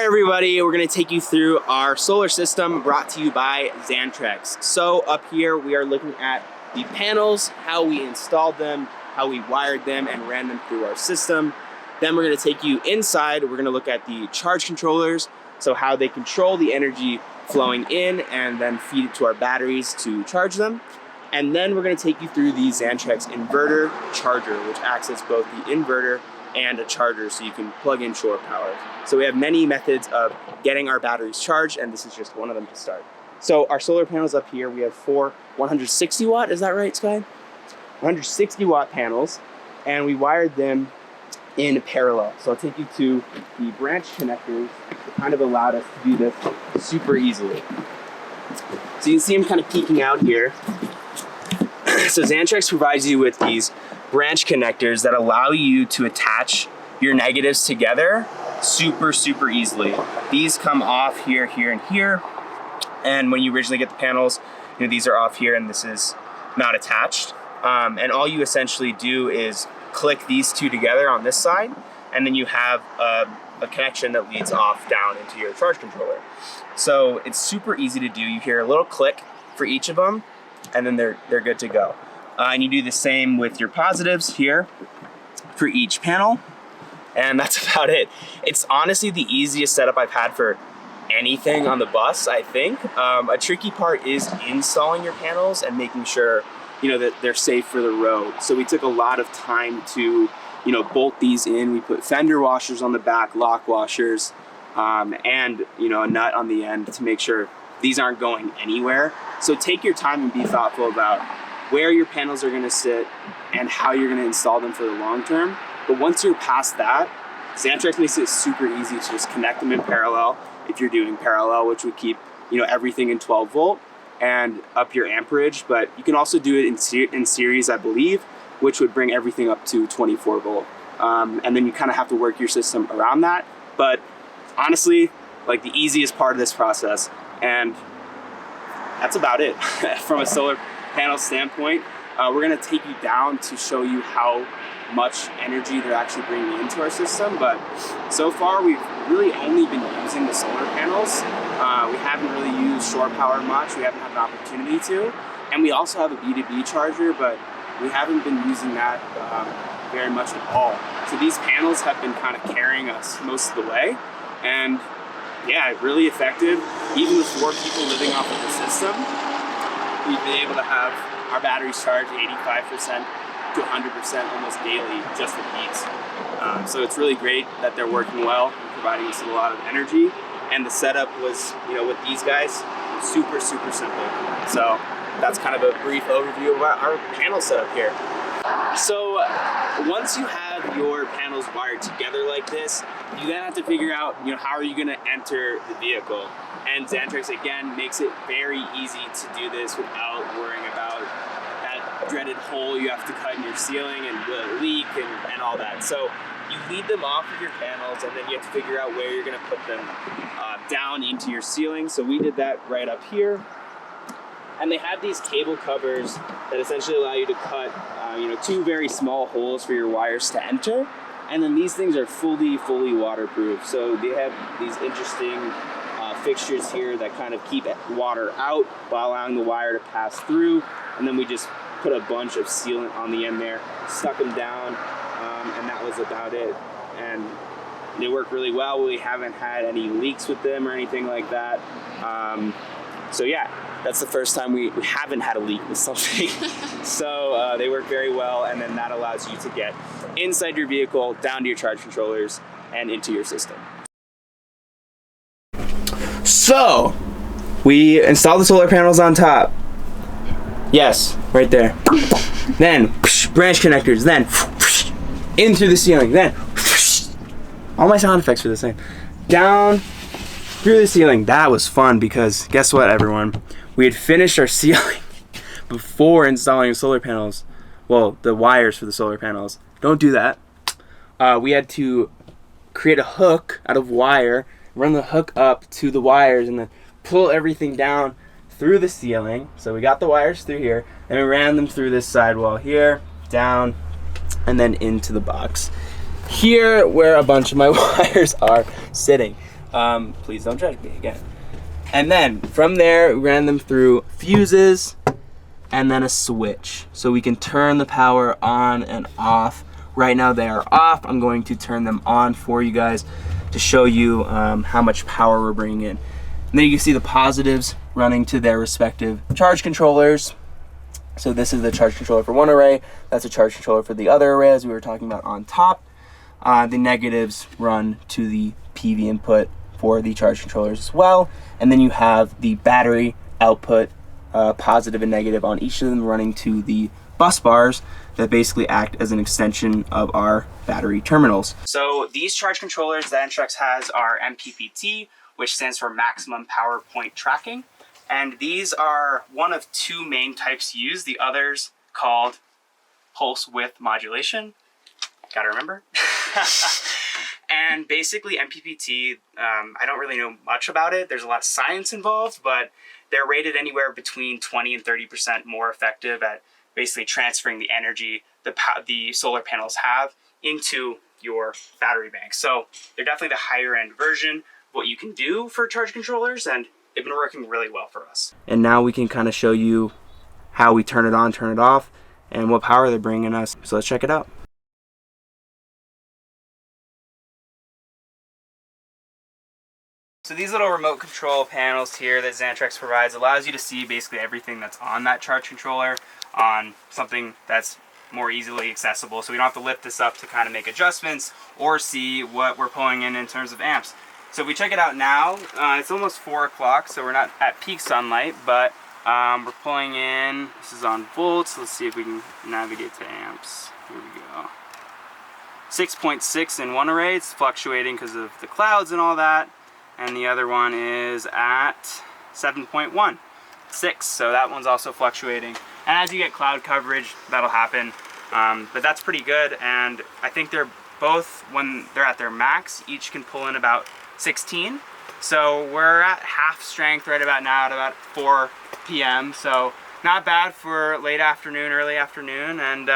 Alright everybody, we're going to take you through our solar system brought to you by Xantrex. So up here we are looking at the panels, how we installed them, how we wired them and ran them through our system. Then we're going to take you inside, we're going to look at the charge controllers, so how they control the energy flowing in and then feed it to our batteries to charge them. And then we're going to take you through the Xantrex inverter charger, which acts as both the inverter and a charger so you can plug in shore power. So we have many methods of getting our batteries charged, and this is just one of them to start. So our solar panels up here, we have four 160 watt, is that right, Skye? 160 watt panels, and we wired them in parallel. So I'll take you to the branch connectors that kind of allowed us to do this super easily. So you can see them kind of peeking out here. So Xantrex provides you with these branch connectors that allow you to attach your negatives together super easily. These come off here, here, and here. And when you originally get the panels, you know, these are off here and this is not attached. And all you essentially do is click these two together on this side, and then you have a connection that leads off down into your charge controller. So it's super easy to do. You hear a little click for each of them, and then they're good to go. And you do the same with your positives here for each panel, and that's about it. It's honestly the easiest setup I've had for anything on the bus, I think. A tricky part is installing your panels and making sure, you know, that they're safe for the road. So we took a lot of time to, you know, bolt these in. We put fender washers on the back, lock washers, and, you know, a nut on the end to make sure these aren't going anywhere. So take your time and be thoughtful about where your panels are going to sit and how you're going to install them for the long term. But once you're past that, Xantrex makes it super easy to just connect them in parallel if you're doing parallel, which would keep, you know, everything in 12 volt and up your amperage. But you can also do it in series, I believe, which would bring everything up to 24 volt. And then you kind of have to work your system around that. But honestly, like the easiest part of this process, and that's about it from a solar panel standpoint. We're going to take you down to show you how much energy they're actually bringing into our system, but so far we've really only been using the solar panels. We haven't really used shore power much. We haven't had an opportunity to, and we also have a B2B charger, but we haven't been using that very much at all. So these panels have been kind of carrying us most of the way, and yeah, really effective. Even with 4 people living off of the system, we've been able to have our batteries charged 85% to 100% almost daily just with these. So it's really great that they're working well and providing us with a lot of energy. And the setup was, you know, with these guys, super simple. So that's kind of a brief overview of our panel setup here. So once you have your panels wired together like this, you then have to figure out, you know, how are you going to enter the vehicle. And Xantrex, again, makes it very easy to do this without worrying about that dreaded hole you have to cut in your ceiling and the leak and all that. So you lead them off of your panels, and then you have to figure out where you're going to put them down into your ceiling. So we did that right up here. And they have these cable covers that essentially allow you to cut, you know, 2 very small holes for your wires to enter. And then these things are fully waterproof. So they have these interesting fixtures here that kind of keep water out while allowing the wire to pass through. And then we just put a bunch of sealant on the end there, stuck them down, and that was about it. And they work really well. We haven't had any leaks with them or anything like that. So yeah, that's the first time we haven't had a leak with something. So they work very well, and then that allows you to get inside your vehicle, down to your charge controllers, and into your system. So we installed the solar panels on top. Yes, right there. Then branch connectors, then in through the ceiling, then all my sound effects are the same. Down through the ceiling. That was fun because guess what, everyone? We had finished our ceiling before installing solar panels. Well, the wires for the solar panels. Don't do that. We had to create a hook out of wire, run the hook up to the wires, and then pull everything down through the ceiling. So we got the wires through here, and we ran them through this sidewall here, down, and then into the box. Here, where a bunch of my wires are sitting. Please don't judge me again. And then from there, we ran them through fuses and then a switch. So we can turn the power on and off. Right now they are off. I'm going to turn them on for you guys to show you how much power we're bringing in. And then you can see the positives running to their respective charge controllers. So this is the charge controller for one array. That's a charge controller for the other array, as we were talking about on top. The negatives run to the PV input for the charge controllers as well. And then you have the battery output, positive and negative on each of them, running to the bus bars that basically act as an extension of our battery terminals. So these charge controllers that Xantrex has are MPPT, which stands for Maximum Power Point Tracking. And these are one of two main types used. The others called pulse width modulation. Gotta remember. And basically MPPT, I don't really know much about it. There's a lot of science involved, but they're rated anywhere between 20 and 30% more effective at basically transferring the energy the solar panels have into your battery bank. So they're definitely the higher end version of what you can do for charge controllers, and they've been working really well for us. And now we can kind of show you how we turn it on, turn it off, and what power they're bringing us. So let's check it out. So these little remote control panels here that Xantrex provides allows you to see basically everything that's on that charge controller on something that's more easily accessible. So we don't have to lift this up to kind of make adjustments or see what we're pulling in terms of amps. So if we check it out now, it's almost 4 o'clock, so we're not at peak sunlight, but we're pulling in, this is on volts. Let's see if we can navigate to amps. Here we go. 6.6 in one array. It's fluctuating because of the clouds and all that. And the other one is at 7.16, so that one's also fluctuating. And as you get cloud coverage, that'll happen. But that's pretty good, and I think they're both, when they're at their max, each can pull in about 16. So we're at half strength right about now at about 4 p.m. So not bad for late afternoon, early afternoon. And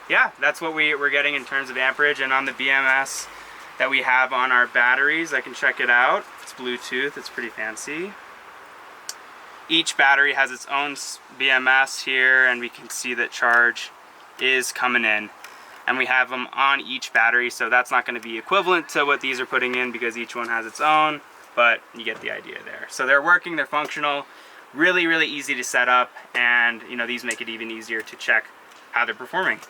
yeah, that's what we're getting in terms of amperage. And on the BMS that we have on our batteries, I can check it out. It's Bluetooth, it's pretty fancy. Each battery has its own BMS here, and we can see that charge is coming in. And we have them on each battery, so that's not going to be equivalent to what these are putting in because each one has its own, but you get the idea there. So they're working, they're functional, really, really easy to set up, and you know, these make it even easier to check how they're performing.